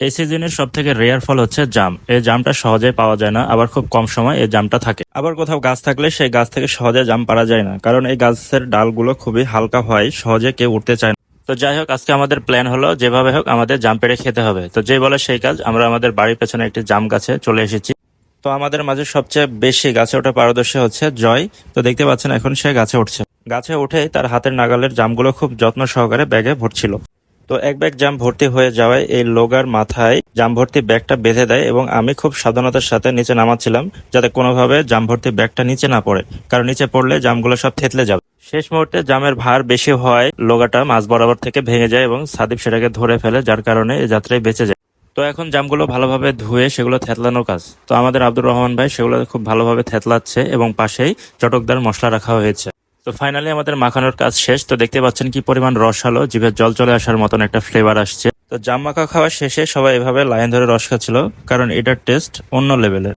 এই সিজনের সব থেকে রেয়ার ফল হচ্ছে জাম। এই জামটা সহজে পাওয়া যায় না, আবার খুব কম সময় এই জামটা থাকে। আবার কোথাও গাছ থাকলে সেই গাছ থেকে সহজে জাম পাড়া যায় না, কারণ এই গাছের ডালগুলো খুবই হালকা হয়, সহজে কেউ উঠতে চায় না। তো যাই হোক, আজকে আমাদের প্ল্যান হলো যেভাবে হোক আমাদের জাম পেড়ে খেতে হবে। তো যে বলে সেই কাজ, আমরা আমাদের বাড়ির পেছনে একটি জাম গাছে চলে এসেছি। তো আমাদের মাঝে সবচেয়ে বেশি গাছে ওঠা পারদর্শী হচ্ছে জয়। তো দেখতে পাচ্ছেন এখন সে গাছে উঠছে। গাছে উঠেই তার হাতের নাগালের জামগুলো খুব যত্ন সহকারে ব্যাগে ভরছিল। তো এক ব্যাগ জাম ভর্তি হয়ে যাওয়ায় এই লোগার মাথায় জাম ভর্তি ব্যাগটা বেঁধে দেয়, এবং আমি খুব সাবধানতার সাথে নিচে নামাচ্ছিলাম যাতে কোনোভাবে জাম ভর্তি ব্যাগটা নিচে না পড়ে, কারণ নিচে পড়লে জামগুলো সব থেতলে যাবে। শেষ মুহূর্তে জামের ভার বেশি হওয়ায় লোগাটা মাঝ বরাবর থেকে ভেঙে যায় এবং সাদিপ সেটাকে ধরে ফেলে, যার কারণে এই যাত্রায় বেঁচে যায়। তো এখন জামগুলো ভালোভাবে ধুয়ে সেগুলো থেতলানোর কাজ। তো আমাদের আব্দুর রহমান ভাই সেগুলো খুব ভালোভাবে থেতলাচ্ছে, এবং পাশেই চটকদার মশলা রাখা হয়েছে। তো ফাইনালি আমাদের মাখানোর কাজ শেষ। তো দেখতে পাচ্ছেন কি পরিমাণ রস হলো, জিভে জল চলে আসার মতন একটা ফ্লেভার আসছে। তো জাম মাখা খাওয়া শেষে সবাই এভাবে লাইন ধরে রস খাচ্ছিল, কারণ এটার টেস্ট অন্য লেভেলের।